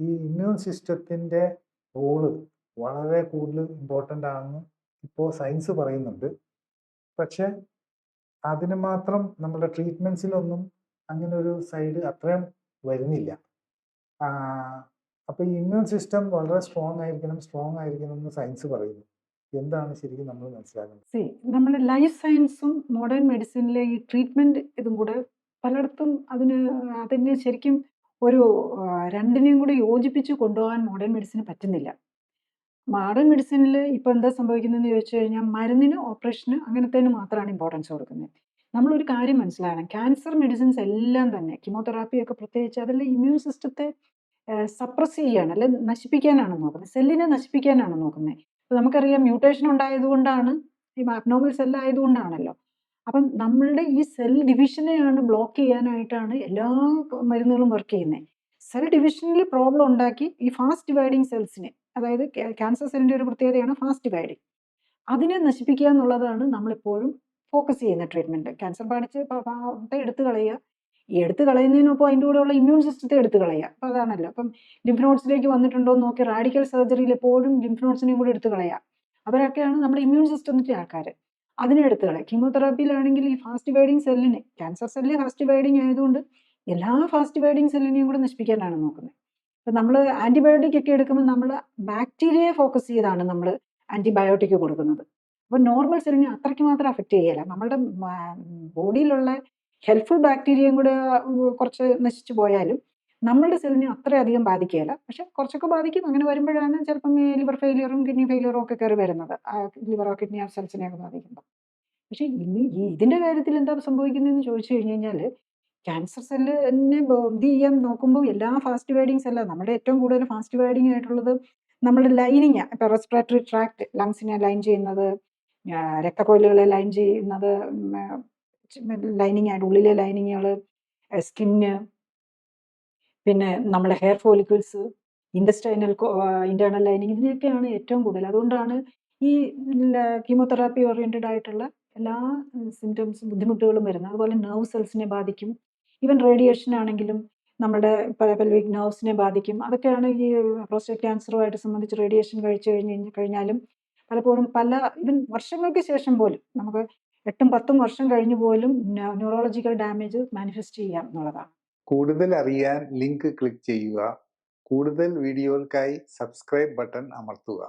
ഈ ഇമ്മ്യൂൺ സിസ്റ്റത്തിൻ്റെ റോള് വളരെ കൂടുതൽ ഇമ്പോർട്ടൻ്റ് ആണെന്ന് ഇപ്പോൾ സയൻസ് പറയുന്നുണ്ട്. പക്ഷെ അതിന് മാത്രം നമ്മുടെ ട്രീറ്റ്മെൻറ്റ്സിലൊന്നും അങ്ങനെ ഒരു സൈഡ് അത്രയും വരുന്നില്ല. അപ്പോൾ ഈ ഇമ്മ്യൂൺ സിസ്റ്റം വളരെ സ്ട്രോങ് ആയിരിക്കണം എന്ന് സയൻസ് പറയുന്നു. എന്താണ് ശരിക്കും നമ്മൾ മനസ്സിലാക്കുന്നത്? നമ്മുടെ ലൈഫ് സയൻസും മോഡേൺ മെഡിസിനിലെ ഈ ട്രീറ്റ്മെൻറ്റ് ഇതും കൂടെ പലയിടത്തും അതിനെ ശരിക്കും ഒരു രണ്ടിനെയും കൂടി യോജിപ്പിച്ച് കൊണ്ടുപോകാൻ മോഡേൺ മെഡിസിന് പറ്റുന്നില്ല. മോഡേൺ മെഡിസിനിൽ ഇപ്പോൾ എന്താ സംഭവിക്കുന്നതെന്ന് ചോദിച്ചു കഴിഞ്ഞാൽ മരുന്നിന്, ഓപ്പറേഷന് അങ്ങനത്തേന് മാത്രമാണ് ഇമ്പോർട്ടൻസ് കൊടുക്കുന്നത്. നമ്മളൊരു കാര്യം മനസ്സിലാക്കണം, ക്യാൻസർ മെഡിസിൻസ് എല്ലാം തന്നെ കീമോതെറാപ്പിയൊക്കെ പ്രത്യേകിച്ച് അതെല്ലാം ഇമ്മ്യൂൺ സിസ്റ്റത്തെ സപ്രസ് ചെയ്യാണ്, അല്ലെ നശിപ്പിക്കാനാണ് നോക്കുന്നത്, സെല്ലിനെ നശിപ്പിക്കാനാണ് നോക്കുന്നത്. അപ്പോൾ നമുക്കറിയാം മ്യൂട്ടേഷൻ ഉണ്ടായതുകൊണ്ടാണ്, ഈ അബ്നോർമൽ സെൽ ആയതുകൊണ്ടാണല്ലോ. അപ്പം നമ്മളുടെ ഈ സെൽ ഡിവിഷനെയാണ് ബ്ലോക്ക് ചെയ്യാനായിട്ടാണ് എല്ലാ മരുന്നുകളും വർക്ക് ചെയ്യുന്നത്. സെൽ ഡിവിഷനിൽ പ്രോബ്ലം ഉണ്ടാക്കി ഈ ഫാസ്റ്റ് ഡിവൈഡിങ് സെൽസിനെ, അതായത് ക്യാൻസർ സെല്ലിൻ്റെ ഒരു പ്രത്യേകതയാണ് ഫാസ്റ്റ് ഡിവൈഡിങ്, അതിനെ നശിപ്പിക്കുക എന്നുള്ളതാണ് നമ്മളെപ്പോഴും ഫോക്കസ് ചെയ്യുന്ന ട്രീറ്റ്മെൻറ്റ്. ക്യാൻസർ ബാധിച്ച് എടുത്തു കളയുക, ഈ എടുത്തു കളയുന്നതിനൊപ്പം അതിൻ്റെ കൂടെയുള്ള ഇമ്മ്യൂൺ സിസ്റ്റത്തെ എടുത്തു കളയുക. അപ്പോൾ അതാണല്ലോ. അപ്പം ലിംഫ് നോഡ്സിലേക്ക് വന്നിട്ടുണ്ടോ എന്ന് നോക്കി റാഡിക്കൽ സർജറിയിൽ എപ്പോഴും ലിംഫ് നോഡ്സിനെയും കൂടി എടുത്തു കളയുക. അവരൊക്കെയാണ് നമ്മുടെ ഇമ്മ്യൂൺ സിസ്റ്റത്തിൻ്റെ ആൾക്കാർ. അതിനെ എടുത്തു കളയുക. കീമോതെറാപ്പിയിലാണെങ്കിൽ ഈ ഫാസ്റ്റ് ഡിവൈഡിങ് സെല്ലിനെ, ക്യാൻസർ സെല്ല് ഫാസ്റ്റ് ഡിവൈഡിങ് ആയതുകൊണ്ട് എല്ലാ ഫാസ്റ്റ് ഡിവൈഡിങ് സെല്ലിനെയും കൂടെ നശിപ്പിക്കാനാണ് നോക്കുന്നത്. ഇപ്പം നമ്മൾ ആൻറ്റിബയോട്ടിക് ഒക്കെ എടുക്കുമ്പോൾ നമ്മൾ ബാക്ടീരിയയെ ഫോക്കസ് ചെയ്താണ് നമ്മൾ ആൻറ്റിബയോട്ടിക് കൊടുക്കുന്നത്. അപ്പോൾ നോർമൽ സെല്ലിനെ അത്രയ്ക്ക് മാത്രം അഫക്റ്റ് ചെയ്യില്ല. നമ്മളുടെ ബോഡിയിലുള്ള ഹെൽപ്ഫുൾ ബാക്ടീരിയയും കൂടെ കുറച്ച് നശിച്ചു പോയാലും നമ്മളുടെ സെല്ലിനെ അത്രയധികം ബാധിക്കുകയില്ല. പക്ഷെ കുറച്ചൊക്കെ ബാധിക്കും. അങ്ങനെ വരുമ്പോഴാണ് ചിലപ്പം ലിവർ ഫെയിലിയറും കിഡ്നി ഫെയിലിയറും ഒക്കെ കയറി വരുന്നത്, ലിവറോ കിഡ്നിയോ സെൽസിനെയൊക്കെ ബാധിക്കുമ്പോൾ. പക്ഷേ ഇതിൻ്റെ കാര്യത്തിൽ എന്താ സംഭവിക്കുന്നതെന്ന് ചോദിച്ചു കഴിഞ്ഞ് കഴിഞ്ഞാൽ, ക്യാൻസർ സെല്ലിനെ ഇത് ചെയ്യാൻ നോക്കുമ്പോൾ എല്ലാ ഫാസ്റ്റ് ഡിവൈഡിങ് സെല്ലാണ്. നമ്മുടെ ഏറ്റവും കൂടുതൽ ഫാസ്റ്റ് ഡിവൈഡിങ് ആയിട്ടുള്ളത് നമ്മുടെ ലൈനിങ്, ഇപ്പോൾ റെസ്പിറേറ്ററി ട്രാക്ട്, ലങ്സിനെ ലൈൻ ചെയ്യുന്നത്, രക്തക്കൊഴലുകളെ ലൈൻ ചെയ്യുന്നത്, ലൈനിങ് ആയിട്ട് ഉള്ളിലെ ലൈനിങ്ങുകൾ, സ്കിന്ന്, പിന്നെ നമ്മുടെ ഹെയർ ഫോളിക്കിൾസ്, ഇന്റേണൽ ലൈനിങ്, ഇതിനൊക്കെയാണ് ഏറ്റവും കൂടുതൽ. അതുകൊണ്ടാണ് ഈ കീമോതെറാപ്പി ഓറിയൻറ്റഡ് ആയിട്ടുള്ള എല്ലാ സിംറ്റംസും, ബുദ്ധിമുട്ടുകളും വരുന്നത്. അതുപോലെ നെർവ് സെൽസിനെ ബാധിക്കും. ഈവൻ റേഡിയേഷൻ ആണെങ്കിലും നമ്മുടെ പെൽവിക് നെർവ്സിനെ ബാധിക്കും. അതൊക്കെയാണ് ഈ പ്രോസ്റ്റേറ്റ് ക്യാൻസറുമായിട്ട് സംബന്ധിച്ച് റേഡിയേഷൻ കഴിച്ചു കഴിഞ്ഞാലും പലപ്പോഴും ഈവൻ വർഷങ്ങൾക്ക് ശേഷം പോലും, നമുക്ക് 8-10 വർഷം കഴിഞ്ഞ് പോലും ന്യൂറോളജിക്കൽ ഡാമേജ് മാനിഫെസ്റ്റ് ചെയ്യാം എന്നുള്ളതാണ്. കൂടുതൽ അറിയാൻ ലിങ്ക് ക്ലിക്ക് ചെയ്യുക. കൂടുതൽ വീഡിയോകൾക്കായി സബ്സ്ക്രൈബ് ബട്ടൺ അമർത്തുക.